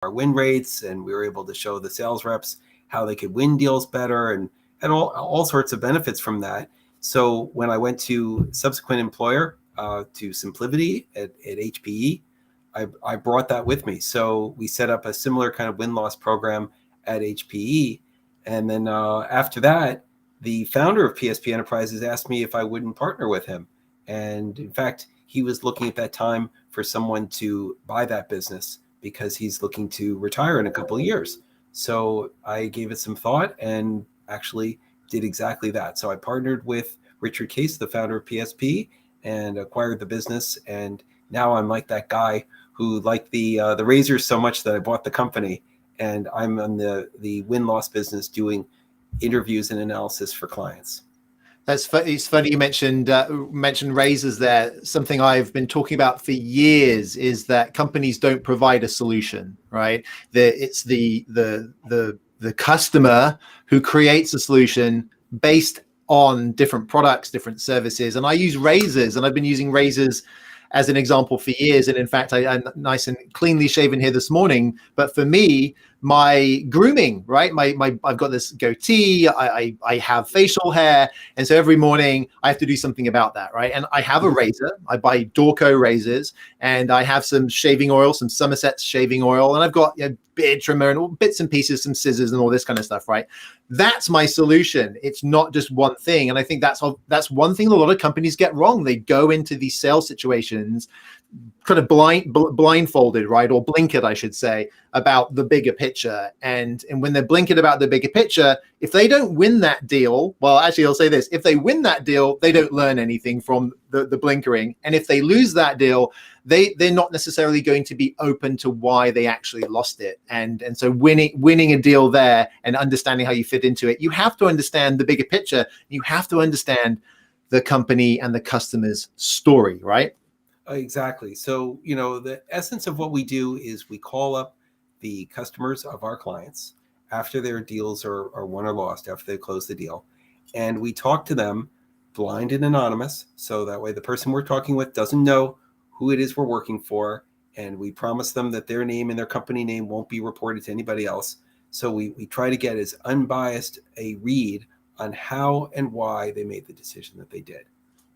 our win rates, and we were able to show the sales reps how they could win deals better, and all sorts of benefits from that. So when I went to subsequent employer, to SimpliVity at HPE, I brought that with me. So we set up a similar kind of win-loss program at HPE. And then after that, the founder of PSP Enterprises asked me if I wouldn't partner with him. And in fact, he was looking at that time for someone to buy that business because he's looking to retire in a couple of years. So I gave it some thought and actually did exactly that. So I partnered with Richard Case, the founder of PSP, and acquired the business. And now I'm like that guy who liked the razors so much that I bought the company. And I'm in the win-loss business doing interviews and analysis for clients. It's funny you mentioned razors there. Something I've been talking about for years is that companies don't provide a solution, right? It's the customer who creates a solution based on different products, different services. And I use razors, and I've been using razors as an example for years. And in fact, I'm nice and cleanly shaven here this morning. But for me, my grooming, right? I've got this goatee, I have facial hair. And so every morning I have to do something about that, right? And I have a razor. I buy Dorco razors, and I have some shaving oil, some Somerset shaving oil, and I've got beard trimmer and all bits and pieces, some scissors and all this kind of stuff, right? That's my solution. It's not just one thing. And I think that's one thing a lot of companies get wrong. They go into these sales situations kind of blindfolded, right? Or blinkered, I should say, about the bigger picture. And when they're blinkered about the bigger picture, if they don't win that deal, well, actually, I'll say this, if they win that deal, they don't learn anything from the blinkering. And if they lose that deal, they're not necessarily going to be open to why they actually lost it. And so winning a deal there and understanding how you fit into it, you have to understand the bigger picture. You have to understand the company and the customer's story, right? Exactly. So, the essence of what we do is we call up the customers of our clients after their deals are won or lost, after they close the deal. And we talk to them blind and anonymous. So that way the person we're talking with doesn't know who it is we're working for. And we promise them that their name and their company name won't be reported to anybody else. So we try to get as unbiased a read on how and why they made the decision that they did.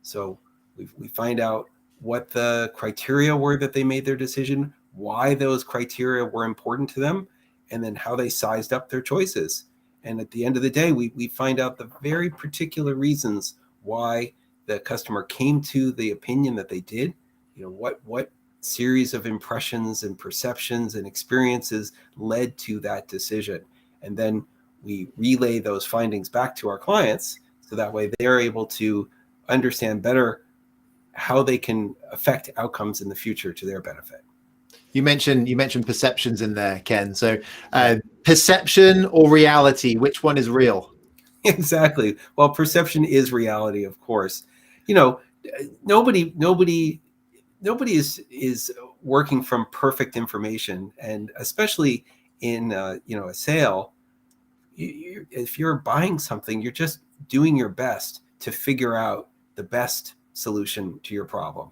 So we find out what the criteria were that they made their decision, why those criteria were important to them, and then how they sized up their choices. And at the end of the day, we find out the very particular reasons why the customer came to the opinion that they did. What series of impressions and perceptions and experiences led to that decision. And then we relay those findings back to our clients, so that way they're able to understand better how they can affect outcomes in the future to their benefit. You mentioned perceptions in there, Ken. So perception or reality, which one is real? Exactly. Well, perception is reality, of course. Nobody is working from perfect information, and especially in a sale, if you're buying something, you're just doing your best to figure out the best solution to your problem.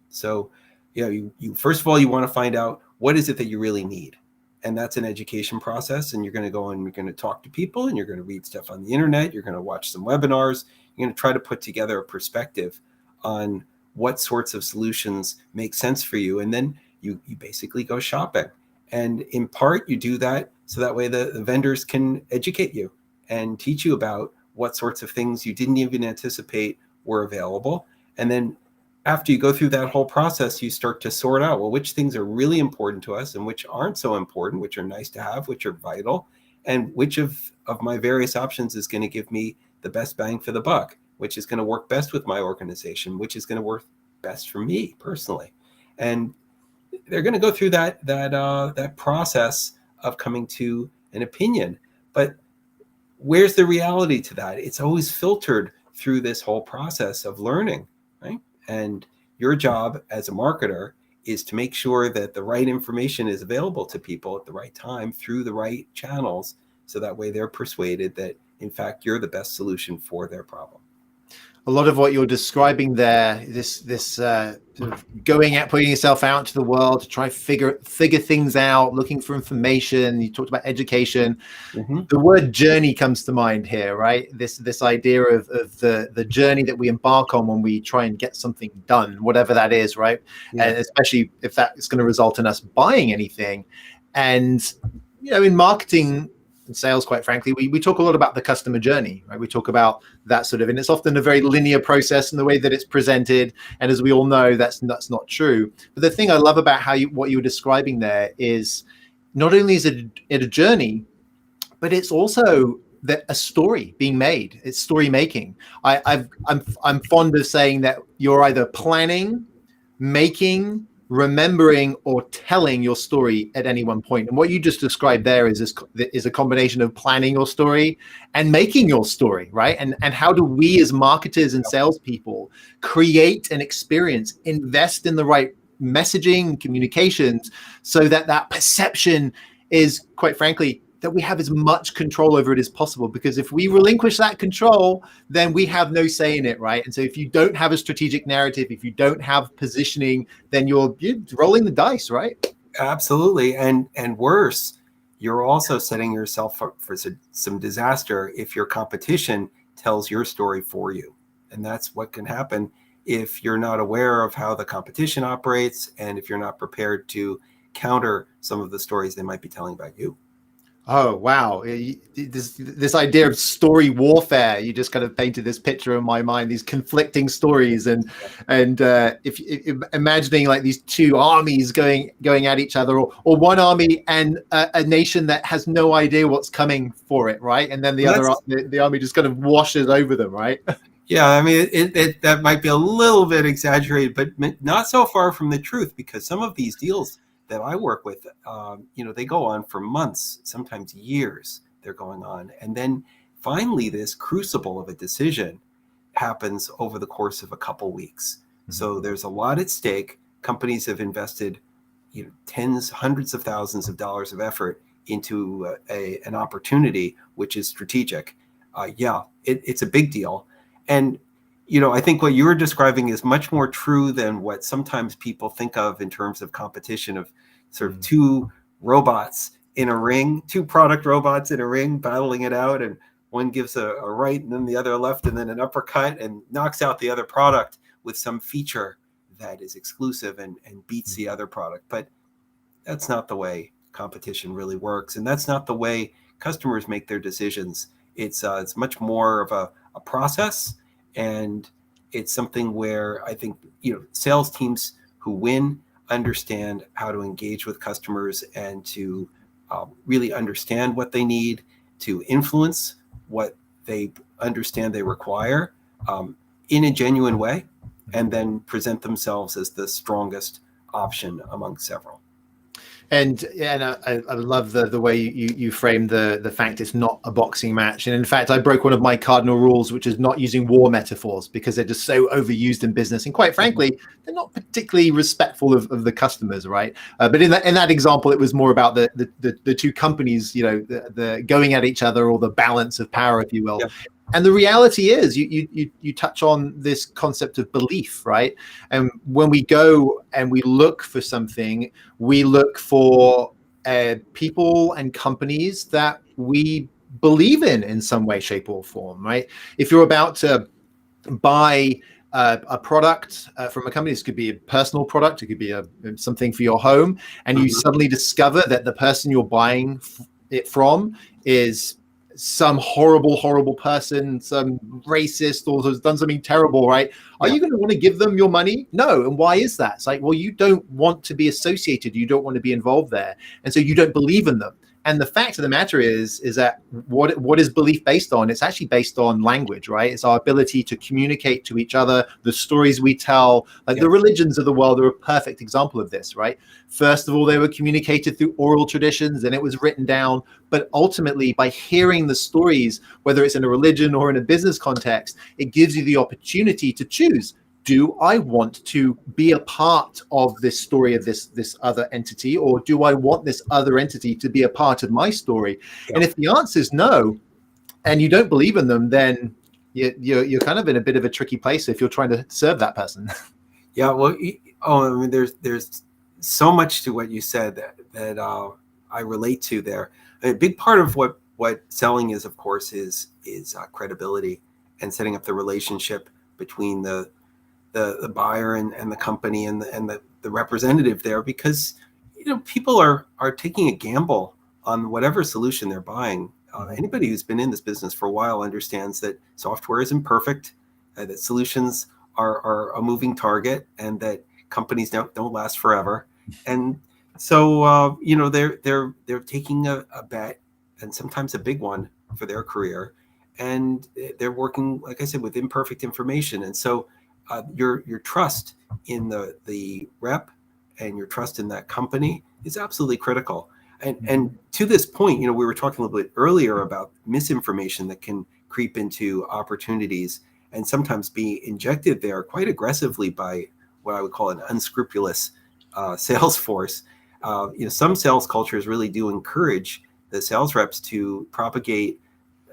So, you first of all, you want to find out what is it that you really need. And that's an education process. And you're going to go and you're going to talk to people, and you're going to read stuff on the internet. You're going to watch some webinars. You're going to try to put together a perspective on what sorts of solutions make sense for you. And then you basically go shopping. And in part, you do that so that way the vendors can educate you and teach you about what sorts of things you didn't even anticipate were available. And then after you go through that whole process, you start to sort out, well, which things are really important to us and which aren't so important, which are nice to have, which are vital, and which of my various options is going to give me the best bang for the buck, which is going to work best with my organization, which is going to work best for me personally. And they're going to go through that process of coming to an opinion. But where's the reality to that? It's always filtered through this whole process of learning, right? And your job as a marketer is to make sure that the right information is available to people at the right time through the right channels, so that way they're persuaded that, in fact, you're the best solution for their problem. a lot of what you're describing there, this sort of going out, putting yourself out to the world to try figure things out, looking for information. You talked about education. Mm-hmm. The word journey comes to mind here, right? This idea of the journey that we embark on when we try and get something done, whatever that is, right? Yeah. And especially if that is going to result in us buying anything. And in marketing and sales, quite frankly, we talk a lot about the customer journey, right? We talk about that sort of, and it's often a very linear process in the way that it's presented. And as we all know, that's not true. But the thing I love about what you were describing there is not only is it a journey, but it's also a story being made. It's story making. I'm fond of saying that you're either planning, making, remembering, or telling your story at any one point. And what you just described there is a combination of planning your story and making your story, right? And how do we as marketers and salespeople create an experience, invest in the right messaging, communications, so that perception is, quite frankly, that we have as much control over it as possible. Because if we relinquish that control, then we have no say in it, right? And so if you don't have a strategic narrative, if you don't have positioning, then you're rolling the dice, right? Absolutely. And worse, you're also setting yourself up for some disaster if your competition tells your story for you. And that's what can happen if you're not aware of how the competition operates, and if you're not prepared to counter some of the stories they might be telling about you. Oh, wow. This idea of story warfare, you just kind of painted this picture in my mind, these conflicting stories. And if imagining like these two armies going at each other, or one army and a nation that has no idea what's coming for it, right? And then the army just kind of washes over them, right? Yeah, I mean, that might be a little bit exaggerated, but not so far from the truth, because some of these deals that I work with, they go on for months, sometimes years. They're going on, and then finally, this crucible of a decision happens over the course of a couple weeks. Mm-hmm. So there's a lot at stake. Companies have invested, tens, hundreds of thousands of dollars of effort into an opportunity which is strategic. It's a big deal, and I think what you were describing is much more true than what sometimes people think of in terms of competition, of sort of two robots in a ring, two product robots in a ring battling it out, and one gives a right and then the other a left and then an uppercut and knocks out the other product with some feature that is exclusive and beats the other product. But that's not the way competition really works, and that's not the way customers make their decisions. It's much more of a process. And it's something where I think, sales teams who win understand how to engage with customers and to really understand what they need, to influence what they understand they require in a genuine way, and then present themselves as the strongest option among several. And I love the way you frame the fact it's not a boxing match. And in fact, I broke one of my cardinal rules, which is not using war metaphors, because they're just so overused in business. And quite frankly, they're not particularly respectful of the customers, right? But in that example, it was more about the two companies, the going at each other, or the balance of power, if you will. Yep. And the reality is, you touch on this concept of belief, right? And when we go and we look for something, we look for people and companies that we believe in some way, shape, or form, right? If you're about to buy a product from a company, this could be a personal product, it could be something for your home, and you suddenly discover that the person you're buying it from is some horrible person, some racist, or has done something terrible, right? Are you going to want to give them your money? No. And why is that? It's like, well, you don't want to be associated. You don't want to be involved there. And so you don't believe in them. And the fact of the matter is that what is belief based on? It's actually based on language, right? It's our ability to communicate to each other, the stories we tell. Like the religions of the world are a perfect example of this, right? First of all, they were communicated through oral traditions, then it was written down. But ultimately, by hearing the stories, whether it's in a religion or in a business context, it gives you the opportunity to choose. Do I want to be a part of this story of this other entity, or do I want this other entity to be a part of my story? And if the answer is no, and you don't believe in them, then you're kind of in a bit of a tricky place if you're trying to serve that person. Yeah, well, I mean, there's so much to what you said that I relate to there. A big part of what selling is, of course, is credibility and setting up the relationship between the buyer and the company and the representative there, because people are taking a gamble on whatever solution they're buying. Anybody who's been in this business for a while understands that software isn't perfect, that solutions are a moving target, and that companies don't last forever. And so they're taking a bet, and sometimes a big one, for their career, and they're working, like I said, with imperfect information. And so your trust in the rep and your trust in that company is absolutely critical. And to this point, we were talking a little bit earlier about misinformation that can creep into opportunities and sometimes be injected there quite aggressively by what I would call an unscrupulous sales force. Some sales cultures really do encourage the sales reps to propagate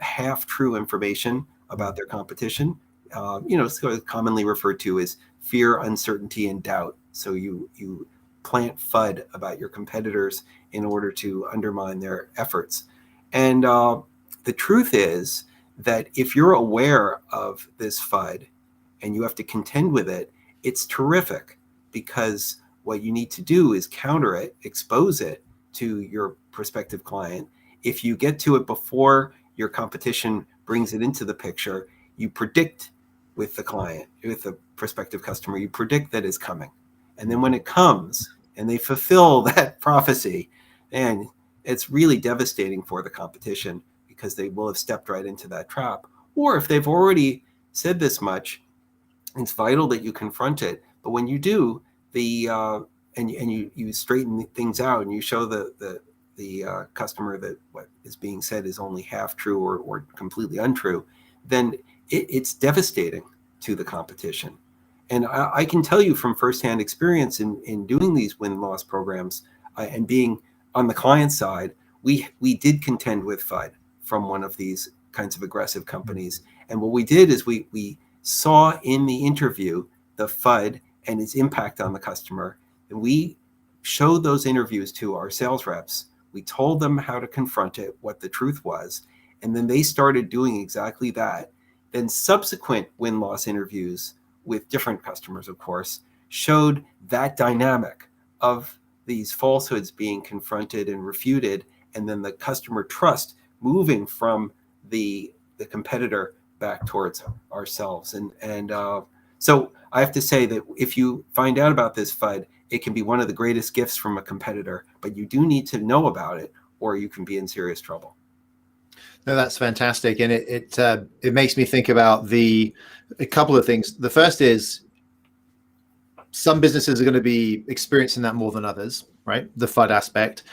half-true information about their competition. It's commonly referred to as fear, uncertainty, and doubt. So you plant FUD about your competitors in order to undermine their efforts. And the truth is that if you're aware of this FUD and you have to contend with it, it's terrific, because what you need to do is counter it, expose it to your prospective client. If you get to it before your competition brings it into the picture, you predict with the client, with the prospective customer, you predict that it's coming. And then when it comes and they fulfill that prophecy, and it's really devastating for the competition, because they will have stepped right into that trap. Or if they've already said this much, it's vital that you confront it. But when you do, and you straighten things out, and you show the customer that what is being said is only half true or completely untrue, then it's devastating to the competition. And I can tell you from firsthand experience in doing these win-loss programs and being on the client side, we did contend with FUD from one of these kinds of aggressive companies. And what we did is we saw in the interview the FUD and its impact on the customer. And we showed those interviews to our sales reps. We told them how to confront it, what the truth was. And then they started doing exactly that. Then subsequent win-loss interviews with different customers, of course, showed that dynamic of these falsehoods being confronted and refuted, and then the customer trust moving from the competitor back towards ourselves. And so I have to say that if you find out about this FUD, it can be one of the greatest gifts from a competitor, but you do need to know about it, or you can be in serious trouble. No, that's fantastic, and it makes me think about a couple of things. The first is, some businesses are going to be experiencing that more than others, right? The FUD aspect,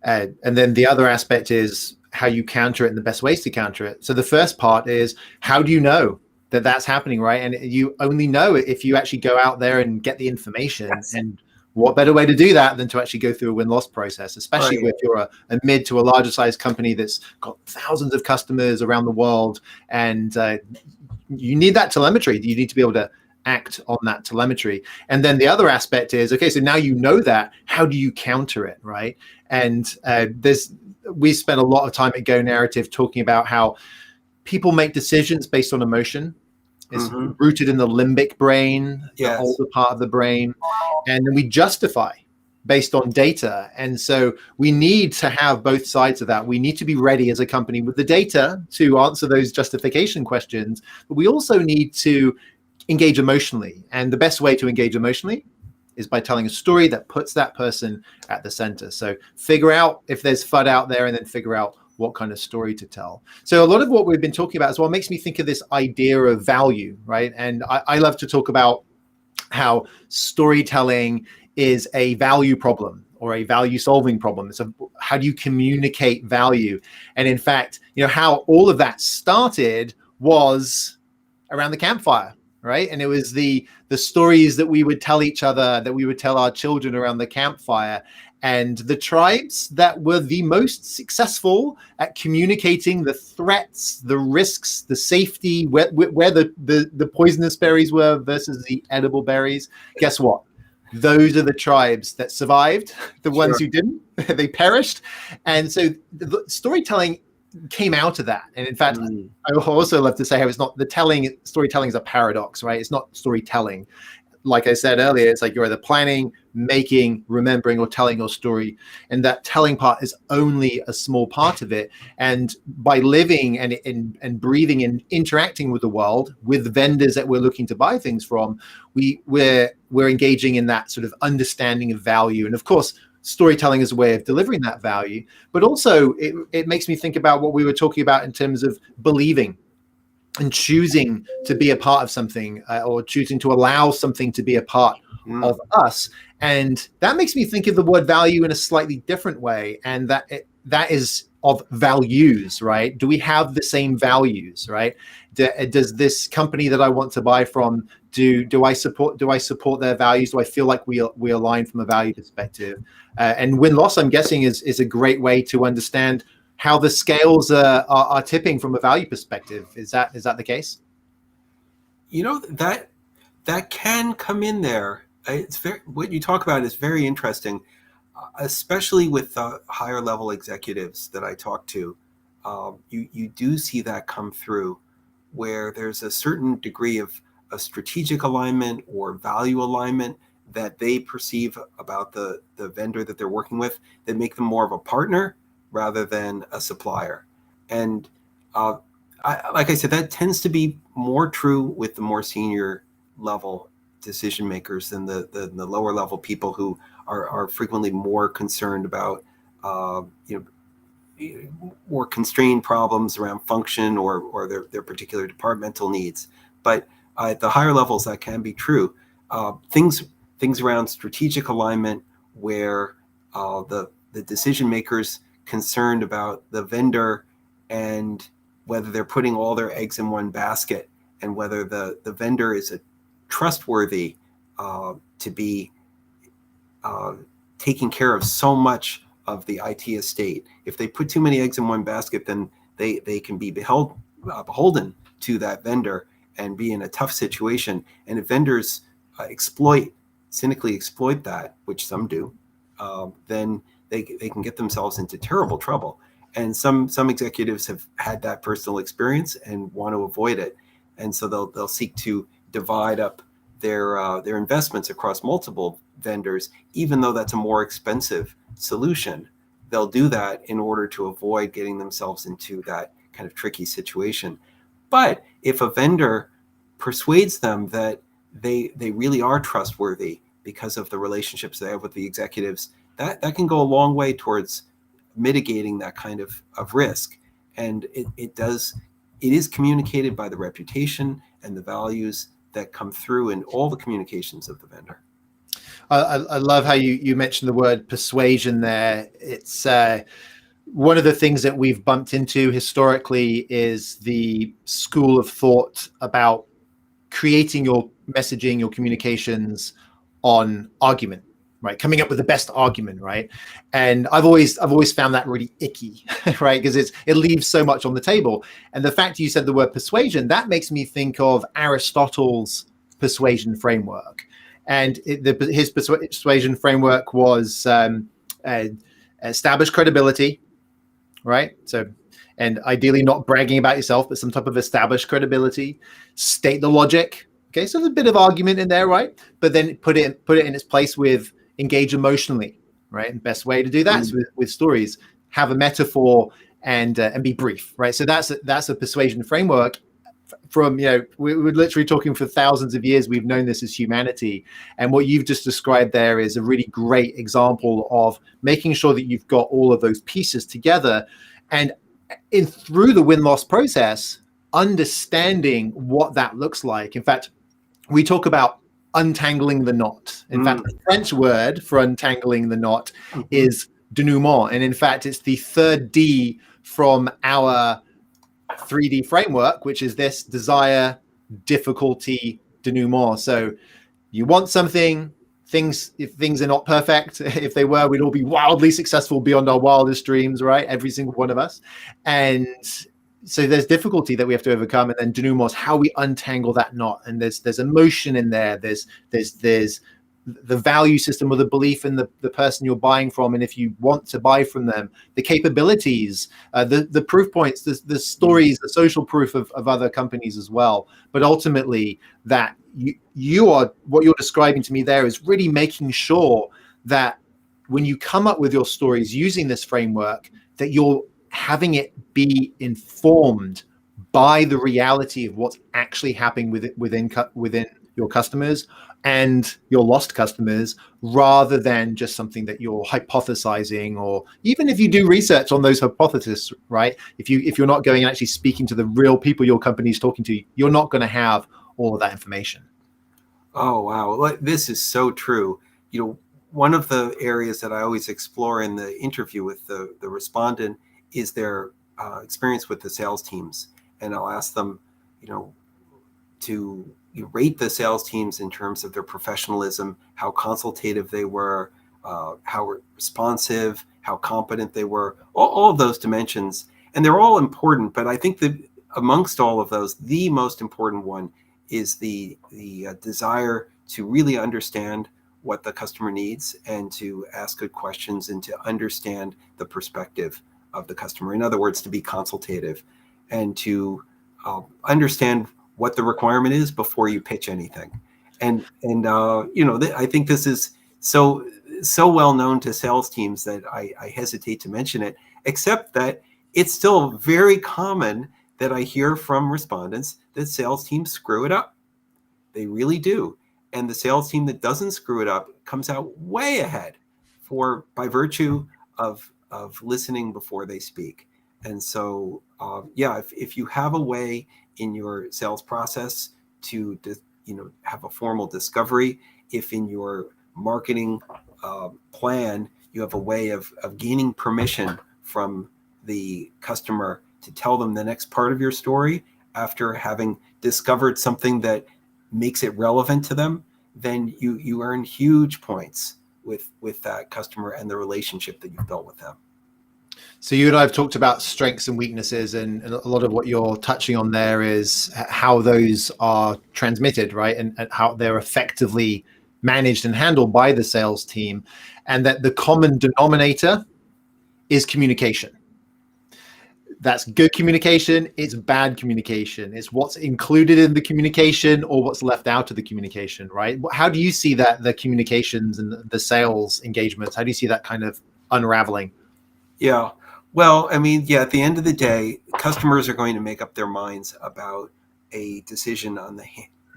and then the other aspect is how you counter it and the best ways to counter it. So the first part is, how do you know that that's happening, right? And you only know it if you actually go out there and get the information. Yes. And what better way to do that than to actually go through a win-loss process, especially if you're a mid to a larger size company that's got thousands of customers around the world, and you need that telemetry. You need to be able to act on that telemetry. And then the other aspect is, okay, so now you know that, how do you counter it, right? And we spent a lot of time at Go Narrative talking about how people make decisions based on emotion. It's rooted in the limbic brain, the older part of the brain. And then we justify based on data. And so we need to have both sides of that. We need to be ready as a company with the data to answer those justification questions, but we also need to engage emotionally. And the best way to engage emotionally is by telling a story that puts that person at the center. So figure out if there's FUD out there, and then figure out what kind of story to tell. So a lot of what we've been talking about as well makes me think of this idea of value, right? And I love to talk about how storytelling is a value problem or a value solving problem. So how do you communicate value? And in fact, how all of that started was around the campfire, right? And it was the stories that we would tell each other, that we would tell our children around the campfire. And the tribes that were the most successful at communicating the threats, the risks, the safety, where the poisonous berries were versus the edible berries, guess what? Those are the tribes that survived. The ones who didn't, they perished. And so the storytelling came out of that. And in fact, I also love to say how it's not storytelling is a paradox, right? It's not storytelling. Like I said earlier, it's like you're either planning, making, remembering, or telling your story. And that telling part is only a small part of it. And by living and breathing and interacting with the world, with vendors that we're looking to buy things from, we're engaging in that sort of understanding of value. And of course, storytelling is a way of delivering that value. But also, it makes me think about what we were talking about in terms of believing and choosing to be a part of something, or choosing to allow something to be a part of us. And that makes me think of the word value in a slightly different way. And that is of values, right? Do we have the same values, right? Does this company that I want to buy from, do I support their values? Do I feel like we align from a value perspective? And win-loss, I'm guessing, is a great way to understand how the scales are tipping from a value perspective. Is that the case? That can come in there. What you talk about is very interesting, especially with higher level executives that I talk to. You do see that come through, where there's a certain degree of a strategic alignment or value alignment that they perceive about the vendor that they're working with, that make them more of a partner rather than a supplier. And like I said, that tends to be more true with the more senior level decision makers than the lower level people who are frequently more concerned about more constrained problems around function or their particular departmental needs. But at the higher levels, that can be true. Things around strategic alignment, where the decision makers concerned about the vendor and whether they're putting all their eggs in one basket, and whether the vendor is a trustworthy to be taking care of so much of the IT estate. If they put too many eggs in one basket, then they can be beholden to that vendor and be in a tough situation. And if vendors cynically exploit that, which some do, then they can get themselves into terrible trouble. And some executives have had that personal experience and want to avoid it. And so they'll seek to divide up their investments across multiple vendors, even though that's a more expensive solution. They'll do that in order to avoid getting themselves into that kind of tricky situation. But if a vendor persuades them that they really are trustworthy because of the relationships they have with the executives, that can go a long way towards mitigating that kind of risk. And it is communicated by the reputation and the values that come through in all the communications of the vendor. I love how you mentioned the word persuasion there. It's one of the things that we've bumped into historically is the school of thought about creating your messaging, your communications on argument, right? Coming up with the best argument, right? And I've always found that really icky, right? Because it leaves so much on the table. And the fact you said the word persuasion, that makes me think of Aristotle's persuasion framework. And his persuasion framework was establish credibility, right? So, and ideally not bragging about yourself, but some type of established credibility, state the logic. Okay, so there's a bit of argument in there, right? But then put it in its place with engage emotionally, right? And best way to do that is with stories. Have a metaphor and be brief, right? So that's a persuasion framework. From we're literally talking for thousands of years. We've known this as humanity, and what you've just described there is a really great example of making sure that you've got all of those pieces together, and through the win-loss process, understanding what that looks like. In fact, we talk about untangling the knot. In fact, the French word for untangling the knot is denouement, and in fact, it's the third D from our 3D framework, which is this desire, difficulty, denouement. So you want something, if things are not perfect. If they were, we'd all be wildly successful beyond our wildest dreams, right? Every single one of us. And so there's difficulty that we have to overcome. And then denouement is how we untangle that knot. And there's emotion in there. There's the value system or the belief in the person you're buying from, and if you want to buy from them, the capabilities, the proof points, the stories, the social proof of other companies as well. But ultimately, that you are, what you're describing to me there is really making sure that when you come up with your stories using this framework, that you're having it be informed by the reality of what's actually happening within your customers and your lost customers, rather than just something that you're hypothesizing, or even if you do research on those hypotheses, right? If you're not going and actually speaking to the real people your company is talking to, you're not going to have all of that information. Oh, wow. This is so true. One of the areas that I always explore in the interview with the respondent is their experience with the sales teams. And I'll ask them, to rate the sales teams in terms of their professionalism, how consultative they were, how responsive, how competent they were, all of those dimensions. And they're all important, but I think that amongst all of those, the most important one is the desire to really understand what the customer needs and to ask good questions and to understand the perspective of the customer. In other words, to be consultative and to understand what the requirement is before you pitch anything. And I think this is so well known to sales teams that I hesitate to mention it, except that it's still very common that I hear from respondents that sales teams screw it up. They really do. And the sales team that doesn't screw it up comes out way ahead by virtue of listening before they speak. And so, if you have a way in your sales process to have a formal discovery, if in your marketing plan you have a way of gaining permission from the customer to tell them the next part of your story after having discovered something that makes it relevant to them, then you earn huge points with that customer and the relationship that you've built with them. So you and I have talked about strengths and weaknesses, and a lot of what you're touching on there is how those are transmitted, right? And how they're effectively managed and handled by the sales team, and that the common denominator is communication. That's good communication, it's bad communication. It's what's included in the communication or what's left out of the communication, right? How do you see that, the communications and the sales engagements, how do you see that kind of unraveling? Yeah. Well, at the end of the day, customers are going to make up their minds about a decision on the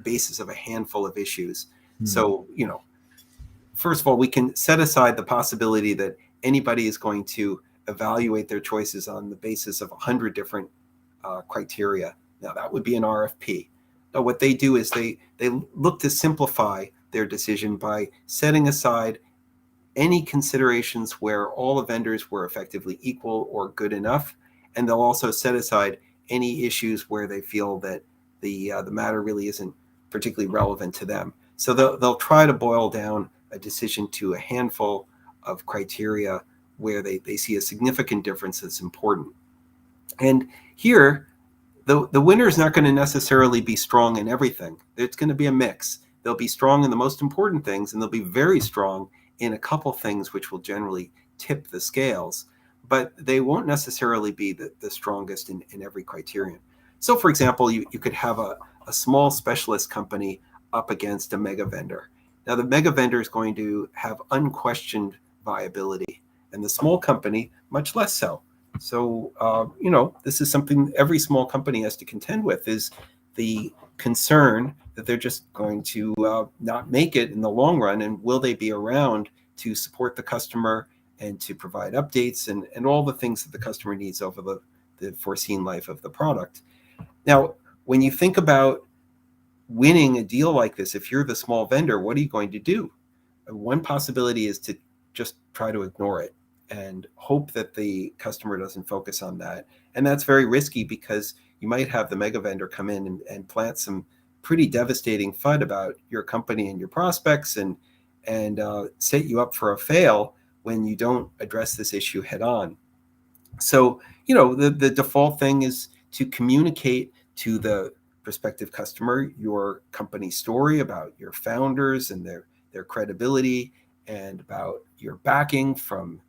basis of a handful of issues. So, first of all, we can set aside the possibility that anybody is going to evaluate their choices on the basis of 100 different criteria. Now, that would be an RFP. Now, what they do is they look to simplify their decision by setting aside any considerations where all the vendors were effectively equal or good enough, and they'll also set aside any issues where they feel that the matter really isn't particularly relevant to them. So they'll try to boil down a decision to a handful of criteria where they see a significant difference that's important. And here, the winner is not going to necessarily be strong in everything. It's going to be a mix. They'll be strong in the most important things, and they'll be very strong in a couple things which will generally tip the scales, but they won't necessarily be the strongest in every criterion. So, for example, you could have a small specialist company up against a mega vendor. Now, the mega vendor is going to have unquestioned viability, and the small company much less so. So, this is something every small company has to contend with, is the concern that they're just going to not make it in the long run, and will they be around to support the customer and to provide updates and all the things that the customer needs over the foreseen life of the product. Now, when you think about winning a deal like this, if you're the small vendor, what are you going to do? One possibility is to just try to ignore it and hope that the customer doesn't focus on that. And that's very risky, because you might have the mega vendor come in and plant some pretty devastating FUD about your company and your prospects, and and set you up for a fail when you don't address this issue head on. So, the default thing is to communicate to the prospective customer your company story about your founders and their credibility, and about your backing from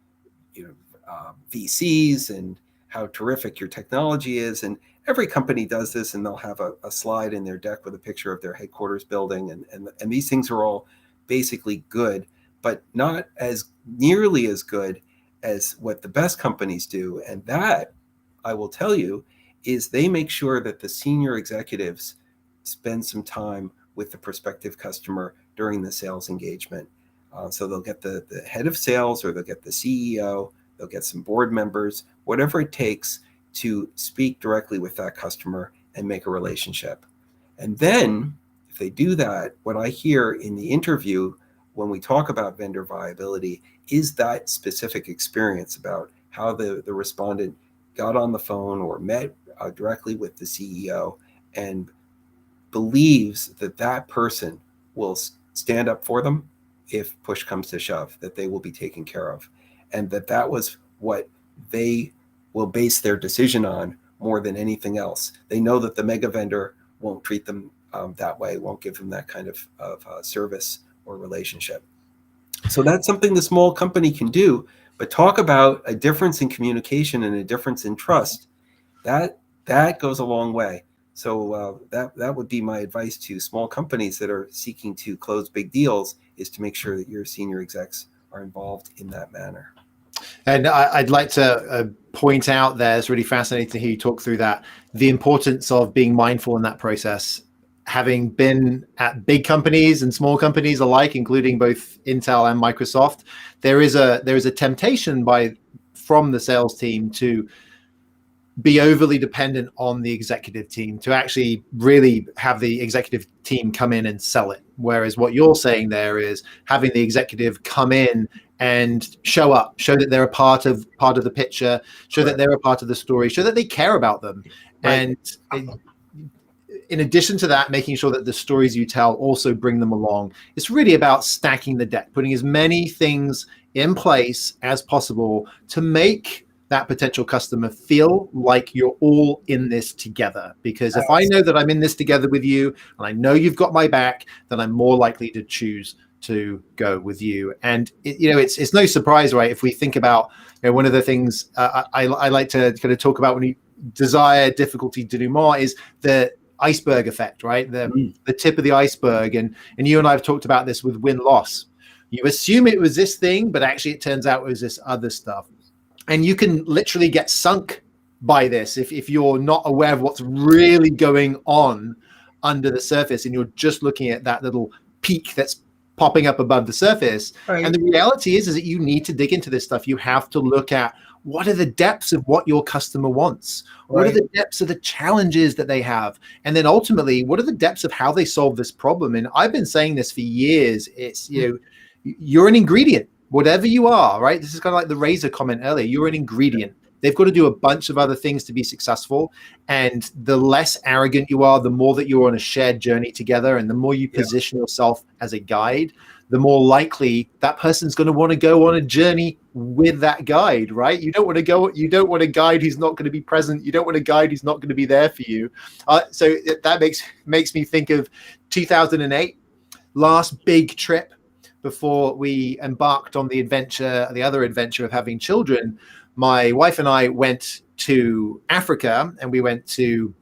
VCs, and how terrific your technology is. And every company does this, and they'll have a slide in their deck with a picture of their headquarters building, and these things are all basically good, but not as nearly as good as what the best companies do. And that, I will tell you, is they make sure that the senior executives spend some time with the prospective customer during the sales engagement. So they'll get the head of sales, or they'll get the CEO, they'll get some board members, whatever it takes to speak directly with that customer and make a relationship. And then if they do that, what I hear in the interview when we talk about vendor viability is that specific experience about how the respondent got on the phone or met directly with the CEO and believes that that person will stand up for them if push comes to shove, that they will be taken care of, and that was what they will base their decision on more than anything else. They know that the mega vendor won't treat them that way, won't give them that kind of service or relationship. So that's something the small company can do. But talk about a difference in communication and a difference in trust. That goes a long way. So that would be my advice to small companies that are seeking to close big deals, is to make sure that your senior execs are involved in that manner. And I'd like to point out there, it's really fascinating to hear you talk through that, the importance of being mindful in that process. Having been at big companies and small companies alike, including both Intel and Microsoft, there is a temptation from the sales team to be overly dependent on the executive team, to actually really have the executive team come in and sell it. Whereas what you're saying there is having the executive come in and show up, show that they're a part of the picture, show that they're a part of the story, show that they care about them. Right. And in addition to that, making sure that the stories you tell also bring them along. It's really about stacking the deck, putting as many things in place as possible to make that potential customer feel like you're all in this together. Because if I know that I'm in this together with you, and I know you've got my back, then I'm more likely to choose to go with you. And it's no surprise, right? If we think about one of the things I like to kind of talk about when you desire difficulty to do more is the Iceberg Effect, right? The tip of the iceberg. And you and I have talked about this with win-loss. You assume it was this thing, but actually it turns out it was this other stuff. And you can literally get sunk by this if you're not aware of what's really going on under the surface, and you're just looking at that little peak that's popping up above the surface. Right. And the reality is that you need to dig into this stuff. You have to look at what are the depths of what your customer wants? Right. What are the depths of the challenges that they have? And then ultimately, what are the depths of how they solve this problem? And I've been saying this for years. It's, you're an ingredient, whatever you are, right? This is kind of like the razor comment earlier. You're an ingredient. They've got to do a bunch of other things to be successful. And the less arrogant you are, the more that you're on a shared journey together, and the more you position yourself as a guide, the more likely that person's going to want to go on a journey with that guide, right? You don't want a guide who's not going to be present. You don't want a guide who's not going to be there for you. So that makes me think of 2008, last big trip before we embarked on the other adventure of having children. My wife and I went to Africa, and we went to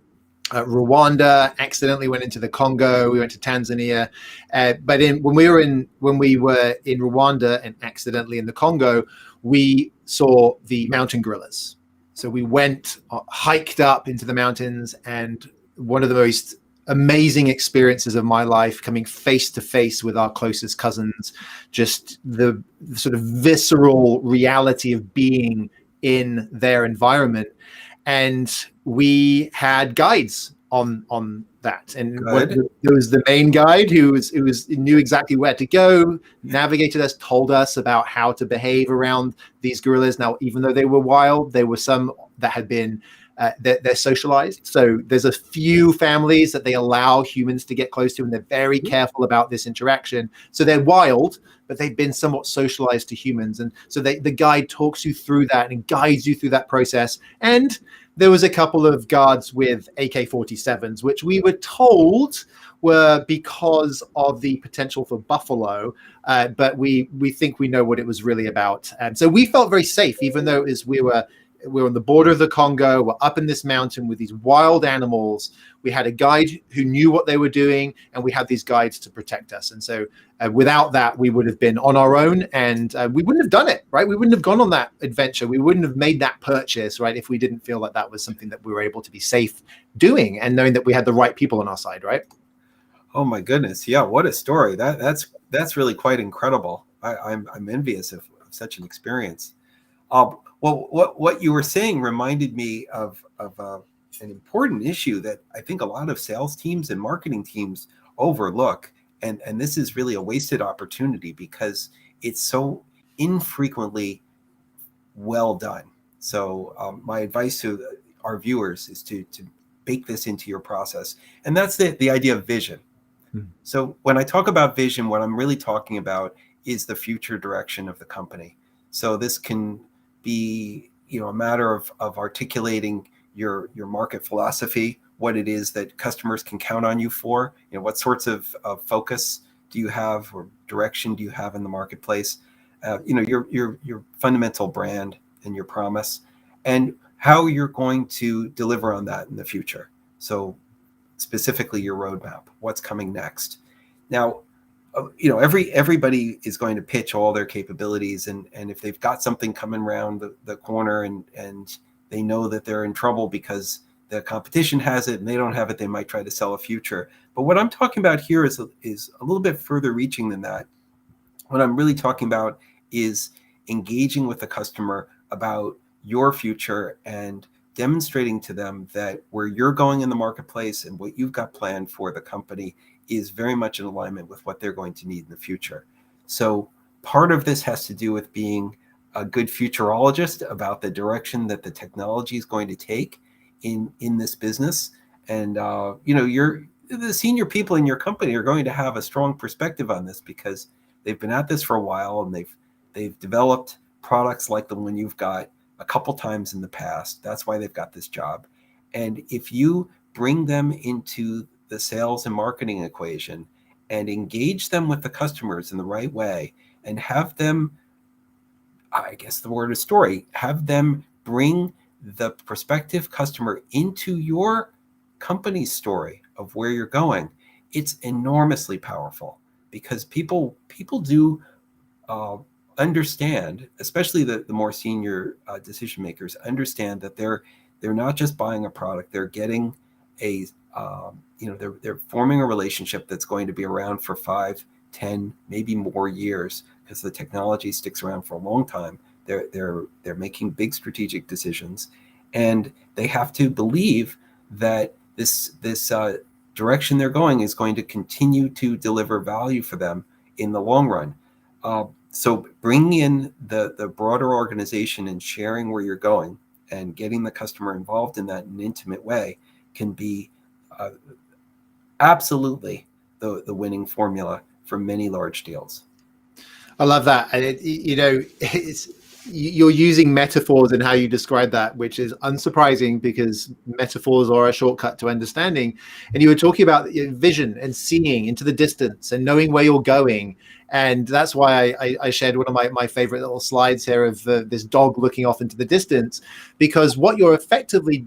Rwanda, accidentally went into the Congo, we went to Tanzania. But when we were in Rwanda and accidentally in the Congo, we saw the mountain gorillas. So we went, hiked up into the mountains, and one of the most amazing experiences of my life, coming face to face with our closest cousins, just the sort of visceral reality of being in their environment. And we had guides on that, and there was the main guide who knew exactly where to go, navigated us, told us about how to behave around these gorillas. Now, even though they were wild, there were some that had been they're socialized. So there's a few families that they allow humans to get close to, and they're very careful about this interaction. So they're wild, but they've been somewhat socialized to humans. And so the guide talks you through that and guides you through that process. And there was a couple of guards with AK-47s, which we were told were because of the potential for buffalo, but we think we know what it was really about. And so we felt very safe, even though we were on the border of the Congo. We're up in this mountain with these wild animals. We had a guide who knew what they were doing, and we had these guides to protect us. And so without that, we would have been on our own, and we wouldn't have done it, right? We wouldn't have gone on that adventure. We wouldn't have made that purchase, right, if we didn't feel like that was something that we were able to be safe doing, and knowing that we had the right people on our side, right? Oh my goodness. Yeah, what a story. That's really quite incredible. I'm envious of such an experience. Well, what you were saying reminded me of an important issue that I think a lot of sales teams and marketing teams overlook. And this is really a wasted opportunity because it's so infrequently well done. So my advice to our viewers is to bake this into your process. And that's the idea of vision. So when I talk about vision, what I'm really talking about is the future direction of the company. So this can be, a matter of articulating your market philosophy, what it is that customers can count on you for, what sorts of focus do you have or direction do you have in the marketplace, your fundamental brand and your promise, and how you're going to deliver on that in the future. So specifically your roadmap, what's coming next. Now, everybody is going to pitch all their capabilities, and if they've got something coming around the corner and they know that they're in trouble because the competition has it and they don't have it, they might try to sell a future. But what I'm talking about here is a little bit further reaching than that. What I'm really talking about is engaging with the customer about your future and demonstrating to them that where you're going in the marketplace and what you've got planned for the company is very much in alignment with what they're going to need in the future. So part of this has to do with being a good futurologist about the direction that the technology is going to take in this business. And the senior people in your company are going to have a strong perspective on this because they've been at this for a while, and they've developed products like the one you've got a couple times in the past. That's why they've got this job. And if you bring them into the sales and marketing equation and engage them with the customers in the right way and have them, I guess the word is story, have them bring the prospective customer into your company's story of where you're going, it's enormously powerful because people do understand, especially the more senior decision makers, understand that they're not just buying a product, they're getting they're forming a relationship that's going to be around for 5, 10, maybe more years because the technology sticks around for a long time. They're making big strategic decisions, and they have to believe that this direction they're going is going to continue to deliver value for them in the long run. So bringing in the broader organization and sharing where you're going and getting the customer involved in that in an intimate way can be absolutely the winning formula for many large deals. I love that. And you're using metaphors in how you describe that, which is unsurprising because metaphors are a shortcut to understanding. And you were talking about vision and seeing into the distance and knowing where you're going. And that's why I shared one of my favorite little slides here of this dog looking off into the distance, because what you're effectively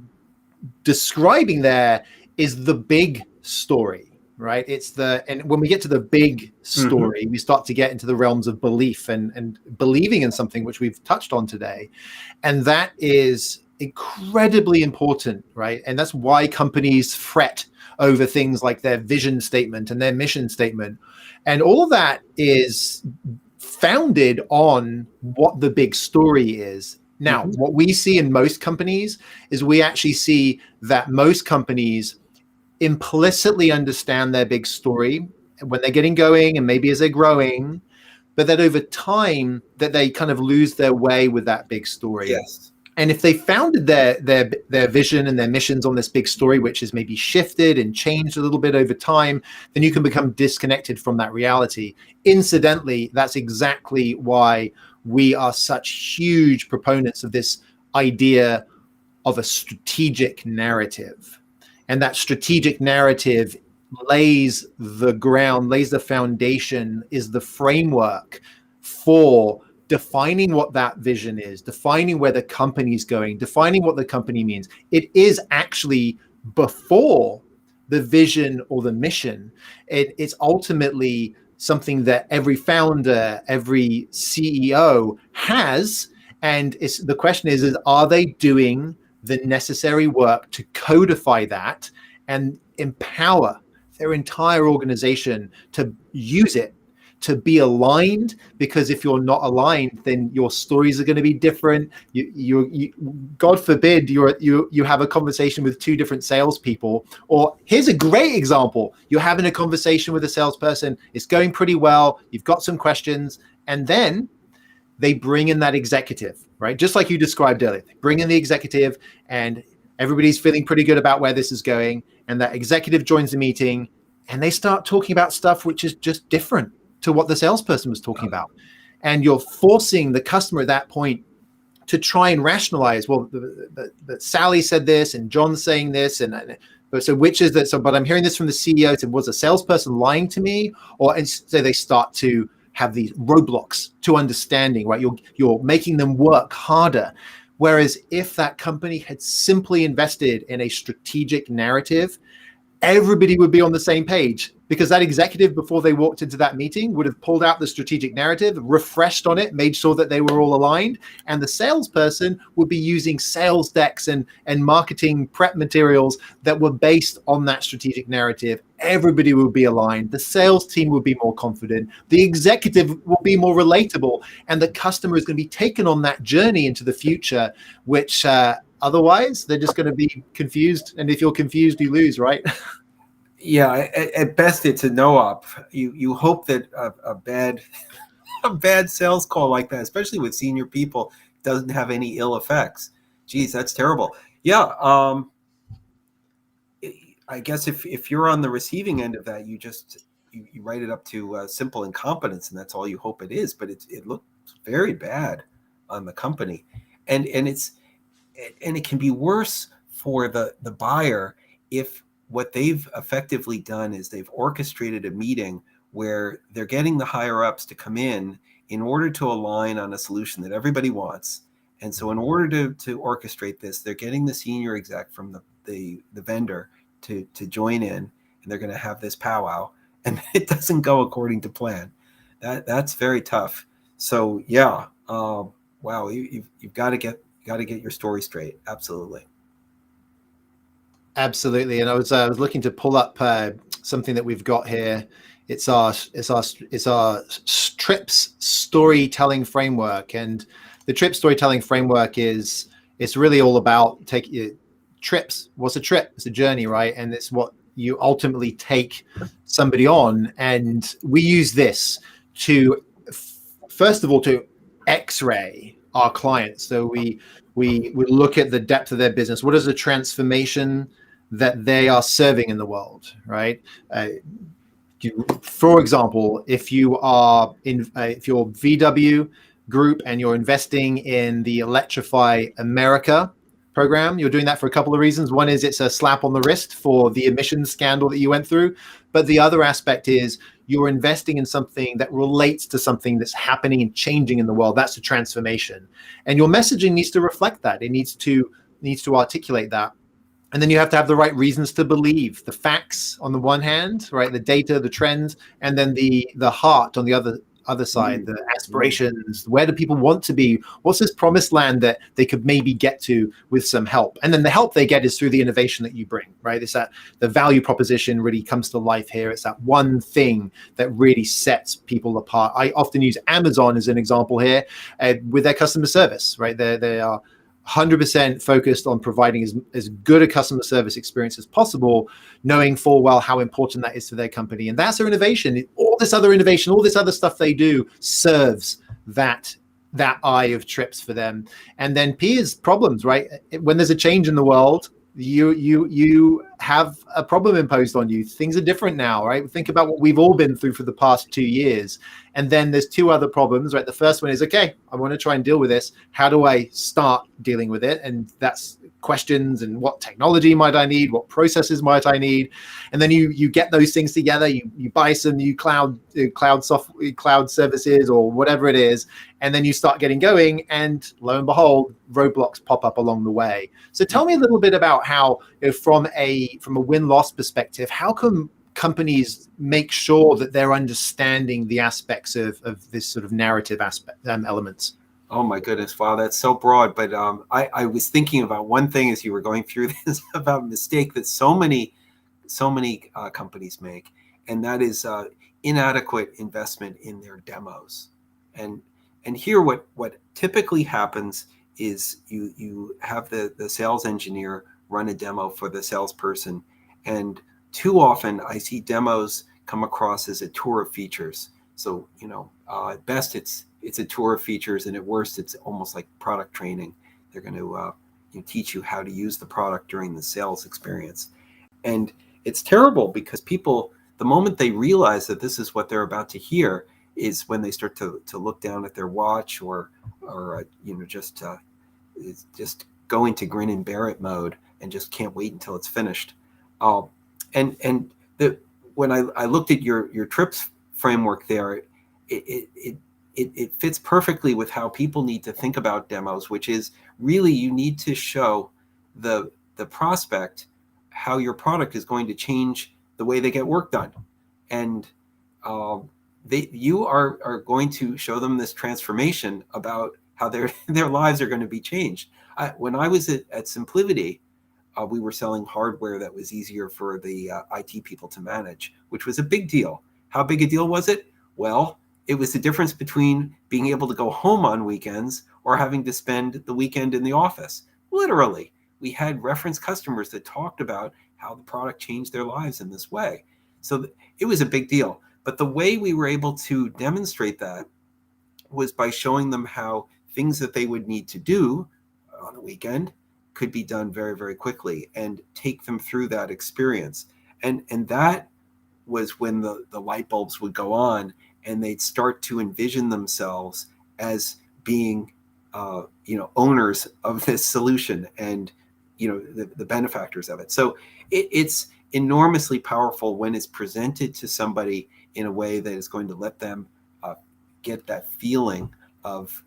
describing there is the big story. Right. And when we get to the big story, we start to get into the realms of belief and believing in something, which we've touched on today. And that is incredibly important. Right. And that's why companies fret over things like their vision statement and their mission statement. And all of that is founded on what the big story is. Now, what we see in most companies is we actually see that most companies implicitly understand their big story when they're getting going and maybe as they're growing, but that over time that they kind of lose their way with that big story. Yes. And if they founded their vision and their missions on this big story, which is maybe shifted and changed a little bit over time, then you can become disconnected from that reality. Incidentally, that's exactly why we are such huge proponents of this idea of a strategic narrative. And that strategic narrative lays the ground, lays the foundation, is the framework for defining what that vision is, defining where the company's going, defining what the company means. It is actually before the vision or the mission. It's ultimately something that every founder, every CEO has. And the question is, are they doing the necessary work to codify that and empower their entire organization to use it, to be aligned? Because if you're not aligned, then your stories are going to be different. You God forbid, you have a conversation with two different salespeople. Or here's a great example: you're having a conversation with a salesperson. It's going pretty well. You've got some questions, and then they bring in that executive, right? Just like you described earlier, they bring in the executive, and everybody's feeling pretty good about where this is going. And that executive joins the meeting, and they start talking about stuff which is just different to what the salesperson was talking about. And you're forcing the customer at that point to try and rationalize, well, that Sally said this and John's saying this, and so which is that? So, but I'm hearing this from the CEO. So was a salesperson lying to me? Or and so they start to have these roadblocks to understanding, right? You're making them work harder. Whereas if that company had simply invested in a strategic narrative, everybody would be on the same page, because that executive, before they walked into that meeting, would have pulled out the strategic narrative, refreshed on it, made sure that they were all aligned. And the salesperson would be using sales decks and marketing prep materials that were based on that strategic narrative. Everybody would be aligned. The sales team would be more confident. The executive will be more relatable. And the customer is going to be taken on that journey into the future, which otherwise they're just going to be confused. And if you're confused, you lose, right? Yeah, at best it's a no-op. You hope that a bad sales call like that, especially with senior people, doesn't have any ill effects. Geez, that's terrible. Yeah, I guess if you're on the receiving end of that, you write it up to simple incompetence, and that's all you hope it is. But it looks very bad on the company, and it can be worse for the buyer if what they've effectively done is they've orchestrated a meeting where they're getting the higher ups to come in order to align on a solution that everybody wants. And so in order to orchestrate this, they're getting the senior exec from the vendor to join in, and they're going to have this powwow, and it doesn't go according to plan. That's very tough. So yeah, wow, you've got to get your story straight. Absolutely. Absolutely. And I was looking to pull up something that we've got here. It's our TRIPS storytelling framework. And the TRIPS storytelling framework it's really all about trips. What's a trip? It's a journey, right? And it's what you ultimately take somebody on. And we use this to, first of all, to X-ray our clients. So we look at the depth of their business. What is the transformation that they are serving in the world, right? For example, if you're VW Group and you're investing in the Electrify America program, you're doing that for a couple of reasons. One is it's a slap on the wrist for the emissions scandal that you went through. But the other aspect is you're investing in something that relates to something that's happening and changing in the world. That's a transformation. And your messaging needs to reflect that. It needs to articulate that. And then you have to have the right reasons to believe. The facts on the one hand, right? The data, the trends, and then the heart on the other side, the aspirations. Where do people want to be? What's this promised land that they could maybe get to with some help? And then the help they get is through the innovation that you bring, right? It's that the value proposition really comes to life here. It's that one thing that really sets people apart. I often use Amazon as an example here with their customer service, right? They are 100% focused on providing as good a customer service experience as possible, knowing full well how important that is to their company. And that's their innovation. All this other innovation, all this other stuff they do serves that that eye of trips for them. And then P is problems, right? When there's a change in the world, you have a problem imposed on you. Things are different now, right? Think about what we've all been through for the past 2 years. And then there's two other problems, right? The first one is, okay, I want to try and deal with this. How do I start dealing with it? And that's questions and what technology might I need? What processes might I need? And then you get those things together. You buy some new cloud services or whatever it is, and then you start getting going, and lo and behold, roadblocks pop up along the way. So tell me a little bit about how, from a win-loss perspective, how can companies make sure that they're understanding the aspects of this sort of narrative aspect elements? Oh my goodness, wow, that's so broad. But I was thinking about one thing as you were going through this about a mistake that so many companies make, and that is inadequate investment in their demos. And here, what typically happens is you have the sales engineer run a demo for the salesperson, and too often I see demos come across as a tour of features. So at best it's a tour of features, and at worst it's almost like product training. They're going to teach you how to use the product during the sales experience, and it's terrible because people, the moment they realize that this is what they're about to hear, is when they start to look down at their watch or just go into grin and bear it mode and just can't wait until it's finished. When I looked at your TRIPS framework there, it fits perfectly with how people need to think about demos, which is really you need to show the prospect how your product is going to change the way they get work done. And you are going to show them this transformation about how their lives are going to be changed. When I was at SimpliVity, we were selling hardware that was easier for the IT people to manage, which was a big deal. How big a deal was it? Well, it was the difference between being able to go home on weekends or having to spend the weekend in the office. Literally, we had reference customers that talked about how the product changed their lives in this way. So it was a big deal. But the way we were able to demonstrate that was by showing them how things that they would need to do on a weekend could be done very, very quickly and take them through that experience. And that was when the light bulbs would go on, and they'd start to envision themselves as being owners of this solution and the benefactors of it. So it's enormously powerful when it's presented to somebody in a way that is going to let them get that feeling of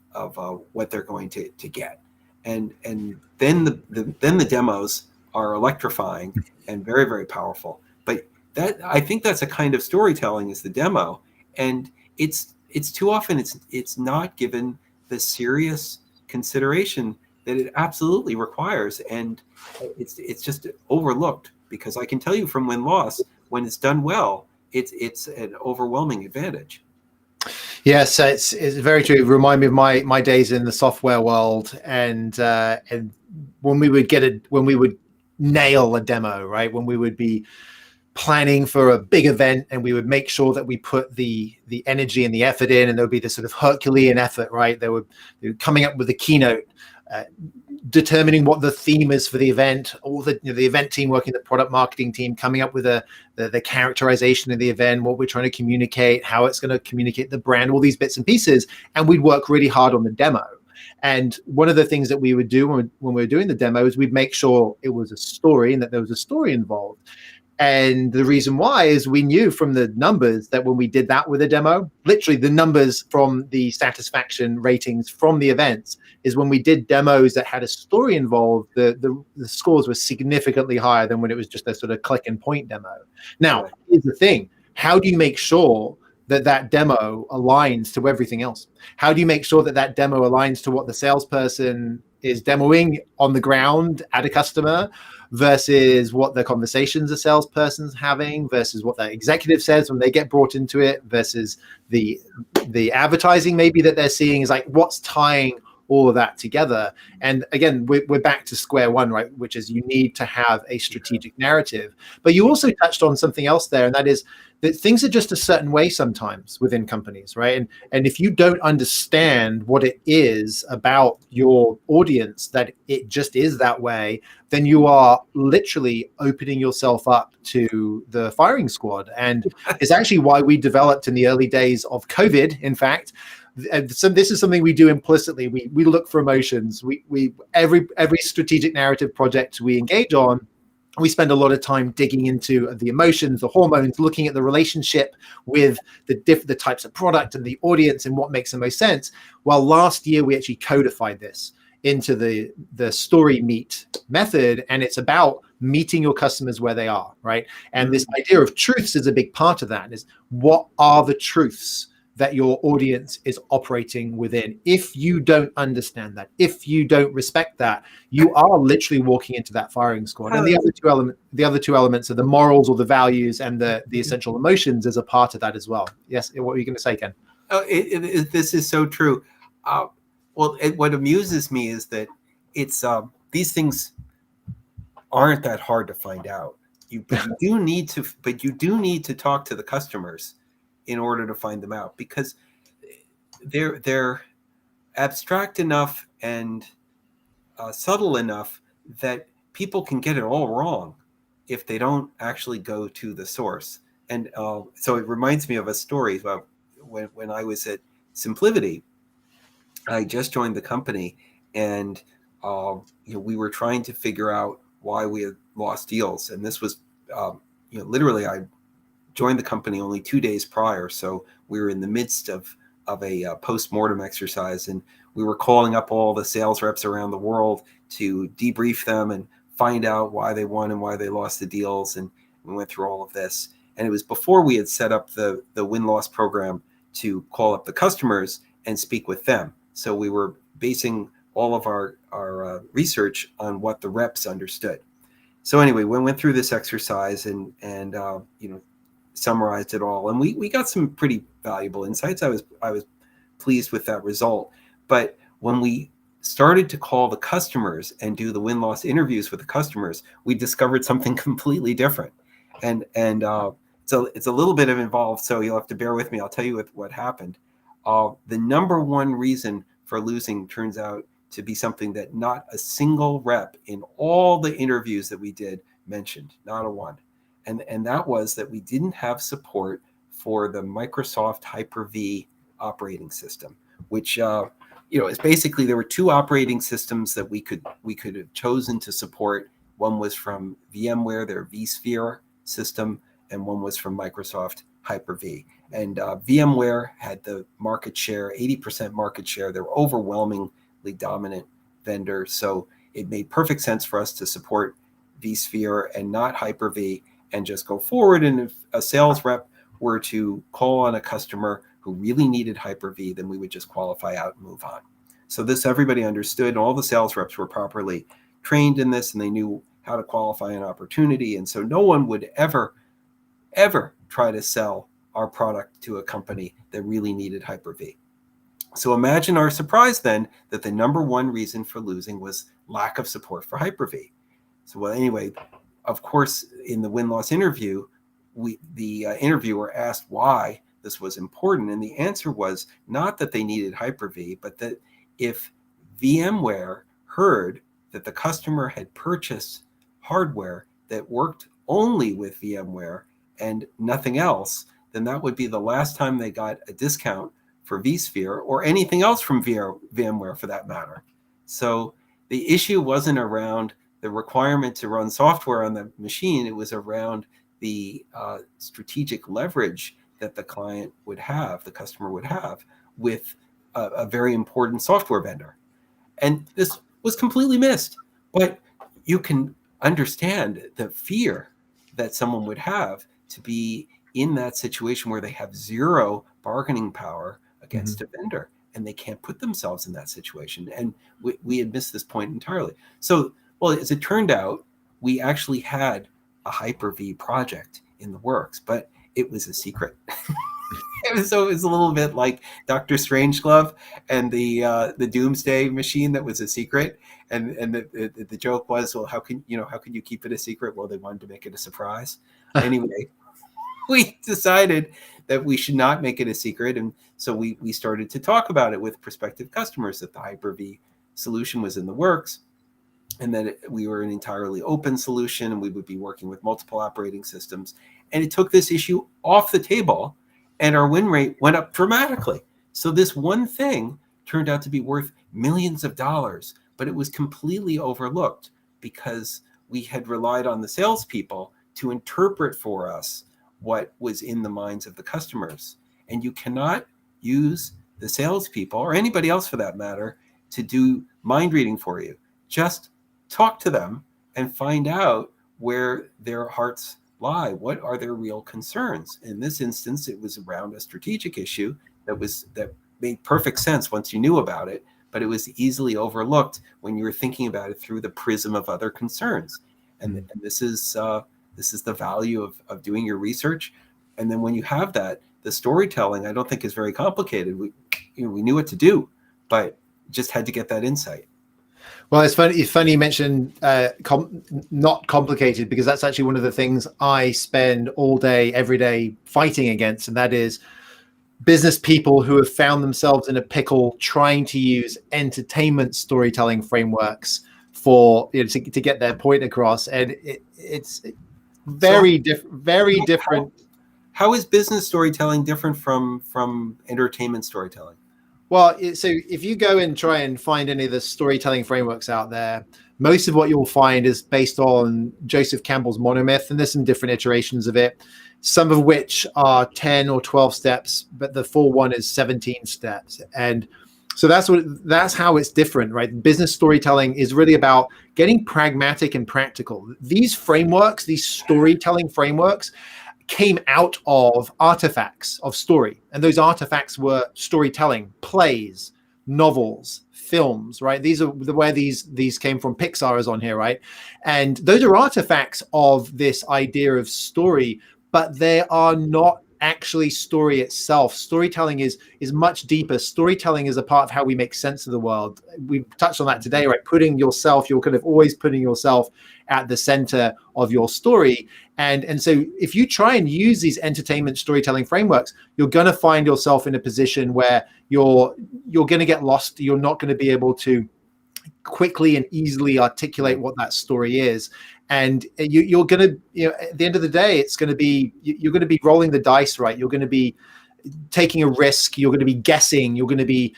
what they're going to get. And then the demos are electrifying and very, very powerful. But I think that's a kind of storytelling, is the demo. And it's too often it's not given the serious consideration that it absolutely requires, and it's just overlooked, because I can tell you from win-loss, when it's done well, it's an overwhelming advantage. Yes, it's very true. It reminded me of my days in the software world, and when we would nail a demo, right? When we would be planning for a big event, and we would make sure that we put the energy and the effort in, and there would be this sort of Herculean effort, right? They were coming up with the keynote, determining what the theme is for the event, all the event team working, the product marketing team coming up with the characterization of the event, what we're trying to communicate, how it's going to communicate the brand, all these bits and pieces, and we'd work really hard on the demo. And one of the things that we would do when we were doing the demo is we'd make sure it was a story and that there was a story involved. And the reason why is we knew from the numbers that when we did that with a demo, literally the numbers from the satisfaction ratings from the events is when we did demos that had a story involved, the scores were significantly higher than when it was just a sort of click and point demo. Now, here's the thing. How do you make sure that demo aligns to everything else? How do you make sure that demo aligns to what the salesperson is demoing on the ground at a customer versus what the conversations the salesperson's having versus what the executive says when they get brought into it versus the advertising maybe that they're seeing? Is like, what's tying all of that together. And again, we're back to square one, right? Which is you need to have a strategic narrative. But you also touched on something else there, and that is that things are just a certain way sometimes within companies, right? And if you don't understand what it is about your audience, that it just is that way, then you are literally opening yourself up to the firing squad. And it's actually why we developed in the early days of COVID, in fact. So this is something we do implicitly. We look for emotions. We every strategic narrative project we engage on, we spend a lot of time digging into the emotions, the hormones, looking at the relationship with the types of product and the audience and what makes the most sense. Well, last year we actually codified this into the story meet method, and it's about meeting your customers where they are, right? And this idea of truths is a big part of that. Is what are the truths that your audience is operating within? If you don't understand that, if you don't respect that, you are literally walking into that firing squad. And the other two elements are the morals or the values and the essential emotions as a part of that as well. Yes, what were you going to say, Ken? Oh, this is so true. What amuses me is that it's these things aren't that hard to find out. You do need to talk to the customers in order to find them out, because they're abstract enough and subtle enough that people can get it all wrong if they don't actually go to the source. And so it reminds me of a story about when I was at Simplivity. I just joined the company, and we were trying to figure out why we had lost deals. And this was, literally, I joined the company only 2 days prior, so we were in the midst of a post-mortem exercise, and we were calling up all the sales reps around the world to debrief them and find out why they won and why they lost the deals. And we went through all of this, and it was before we had set up the win-loss program to call up the customers and speak with them. So we were basing all of our research on what the reps understood. So anyway, we went through this exercise and summarized it all, and we got some pretty valuable insights. I was pleased with that result. But when we started to call the customers and do the win-loss interviews with the customers, we discovered something completely different. And so it's a little bit of involved, so you'll have to bear with me. I'll tell you what happened. The number one reason for losing turns out to be something that not a single rep in all the interviews that we did mentioned, not a one. And that was that we didn't have support for the Microsoft Hyper-V operating system, which is basically, there were two operating systems that we could have chosen to support. One was from VMware, their vSphere system, and one was from Microsoft Hyper-V. And VMware had the market share, 80% market share. They're overwhelmingly dominant vendor. So it made perfect sense for us to support vSphere and not Hyper-V and just go forward. And if a sales rep were to call on a customer who really needed Hyper-V, then we would just qualify out and move on. So this everybody understood, and all the sales reps were properly trained in this, and they knew how to qualify an opportunity. And so no one would ever try to sell our product to a company that really needed Hyper-V. So imagine our surprise then that the number one reason for losing was lack of support for Hyper-V. So anyway, of course, in the win-loss interview, the interviewer asked why this was important. And the answer was not that they needed Hyper-V, but that if VMware heard that the customer had purchased hardware that worked only with VMware and nothing else, then that would be the last time they got a discount for vSphere or anything else from VMware for that matter. So the issue wasn't around the requirement to run software on the machine. It was around the strategic leverage that the client would have, the customer would have, with a very important software vendor. And this was completely missed. But you can understand the fear that someone would have to be in that situation where they have zero bargaining power against a vendor, and they can't put themselves in that situation. And we had missed this point entirely. So, well, as it turned out, we actually had a Hyper-V project in the works, but it was a secret. So it was a little bit like Dr. Strangelove and the Doomsday Machine that was a secret, and the joke was, well, how can you keep it a secret? Well, they wanted to make it a surprise. Anyway, we decided that we should not make it a secret, and so we started to talk about it with prospective customers, that the Hyper-V solution was in the works, and that we were an entirely open solution, and we would be working with multiple operating systems. And it took this issue off the table, and our win rate went up dramatically. So this one thing turned out to be worth millions of dollars, but it was completely overlooked because we had relied on the salespeople to interpret for us what was in the minds of the customers. And you cannot use the salespeople, or anybody else for that matter, to do mind reading for you. Just talk to them and find out where their hearts lie. What are their real concerns? In this instance, it was around a strategic issue that made perfect sense once you knew about it, but it was easily overlooked when you were thinking about it through the prism of other concerns. And this is the value of doing your research. And then when you have that, the storytelling, I don't think is very complicated. We knew what to do, but just had to get that insight. Well, it's funny you mentioned not complicated, because that's actually one of the things I spend all day, every day fighting against, and that is business people who have found themselves in a pickle trying to use entertainment storytelling frameworks for to get their point across, and it's very different. How is business storytelling different from entertainment storytelling? Well, so if you go and try and find any of the storytelling frameworks out there, most of what you'll find is based on Joseph Campbell's monomyth, and there's some different iterations of it, some of which are 10 or 12 steps, but the full one is 17 steps. And so that's how it's different, right? Business storytelling is really about getting pragmatic and practical. These frameworks, these storytelling frameworks, came out of artifacts of story, and those artifacts were storytelling, plays, novels, films, right? These are where these came from. Pixar is on here, right? And those are artifacts of this idea of story, but they are not actually story itself. Storytelling is much deeper. Storytelling is a part of how we make sense of the world. We've touched on that today, right? You're kind of always putting yourself at the center of your story. And so if you try and use these entertainment storytelling frameworks, you're going to find yourself in a position where you're going to get lost. You're not going to be able to quickly and easily articulate what that story is. And you're going to, at the end of the day, you're going to be rolling the dice, right? You're going to be taking a risk. You're going to be guessing. You're going to be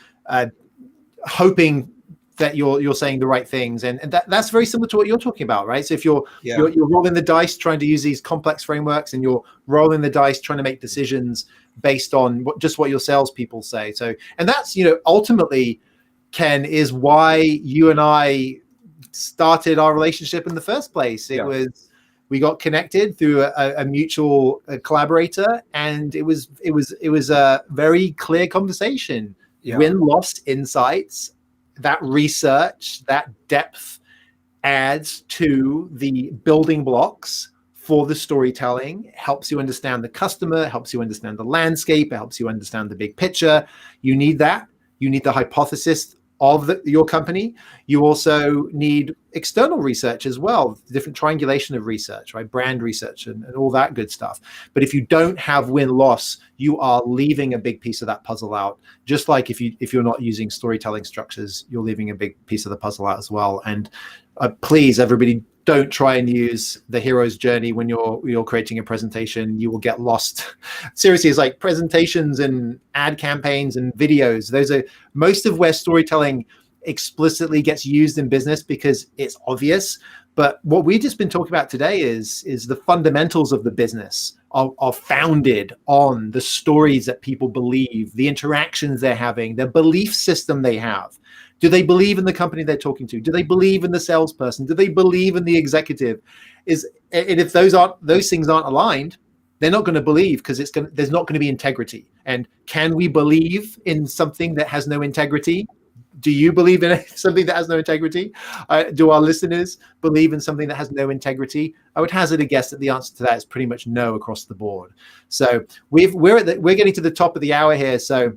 hoping that you're saying the right things, and that's very similar to what you're talking about, right? So if you're rolling the dice trying to use these complex frameworks, and you're rolling the dice trying to make decisions based on what your salespeople say. So, and that's ultimately, Ken, is why you and I started our relationship in the first place. We got connected through a mutual collaborator, and it was a very clear conversation. Win-loss insights. That research, that depth adds to the building blocks for the storytelling, helps you understand the customer, helps you understand the landscape, it helps you understand the big picture. You need that. You need the hypothesis of your company. You also need external research as well, different triangulation of research, right? Brand research and all that good stuff. But if you don't have win-loss, you are leaving a big piece of that puzzle out. Just like if you're not using storytelling structures, you're leaving a big piece of the puzzle out as well. And please, everybody, don't try and use the hero's journey when you're creating a presentation. You will get lost. Seriously, it's like presentations and ad campaigns and videos. Those are most of where storytelling explicitly gets used in business because it's obvious. But what we've just been talking about today is the fundamentals of the business are founded on the stories that people believe, the interactions they're having, the belief system they have. Do they believe in the company they're talking to? Do they believe in the salesperson? Do they believe in the executive? And if those things aren't aligned, they're not going to believe, because there's not going to be integrity. And can we believe in something that has no integrity? Do you believe in something that has no integrity? Do our listeners believe in something that has no integrity? I would hazard a guess that the answer to that is pretty much no across the board. So we're getting to the top of the hour here. So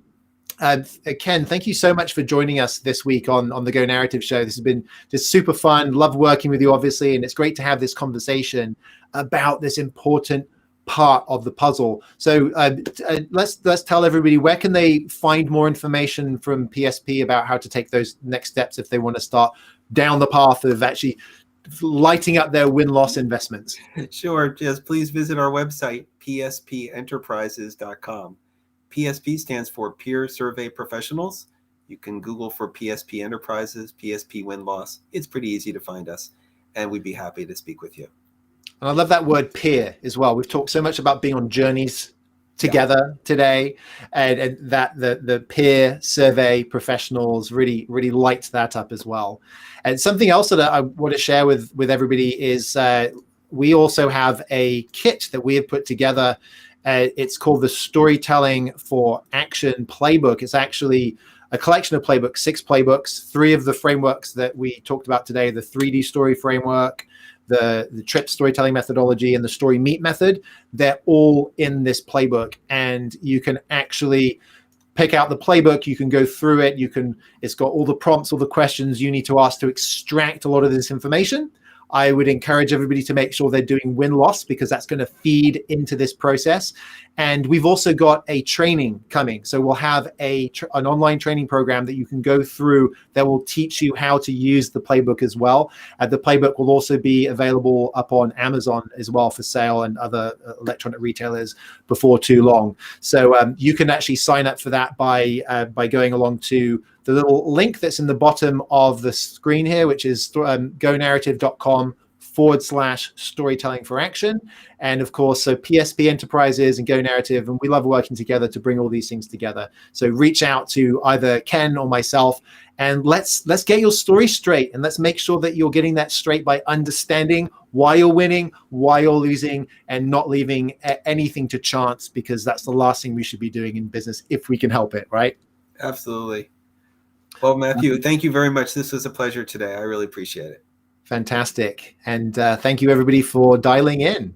Ken, thank you so much for joining us this week on the Go Narrative Show. This has been just super fun. Love working with you, obviously, and it's great to have this conversation about this important part of the puzzle. So let's tell everybody, where can they find more information from PSP about how to take those next steps if they want to start down the path of actually lighting up their win-loss investments? Sure. Just please visit our website, pspenterprises.com. PSP stands for Peer Survey Professionals. You can Google for PSP Enterprises, PSP Win-Loss. It's pretty easy to find us, and we'd be happy to speak with you. And I love that word peer as well. We've talked so much about being on journeys together today, and that the peer survey professionals really light that up as well. And something else that I want to share with everybody is we also have a kit that we have put together. It's called the Storytelling for Action Playbook. It's actually a collection of playbooks, 6 playbooks, 3 of the frameworks that we talked about today, the 3D story framework, the TRIP storytelling methodology, and the story meat method. They're all in this playbook, and you can actually pick out the playbook. You can go through it. It's got all the prompts, all the questions you need to ask to extract a lot of this information. I would encourage everybody to make sure they're doing win-loss, because that's going to feed into this process. And we've also got a training coming. So we'll have an online training program that you can go through that will teach you how to use the playbook as well. The playbook will also be available up on Amazon as well for sale, and other electronic retailers before too long. So you can actually sign up for that by going along to the little link that's in the bottom of the screen here, which is gonarrative.com/storytelling for action. And of course, so PSP Enterprises and Go Narrative, and we love working together to bring all these things together. So reach out to either Ken or myself, and let's get your story straight, and let's make sure that you're getting that straight by understanding why you're winning, why you're losing, and not leaving anything to chance, because that's the last thing we should be doing in business if we can help it, right? Absolutely. Well, Matthew, thank you very much. This was a pleasure today. I really appreciate it. Fantastic. And thank you, everybody, for dialing in.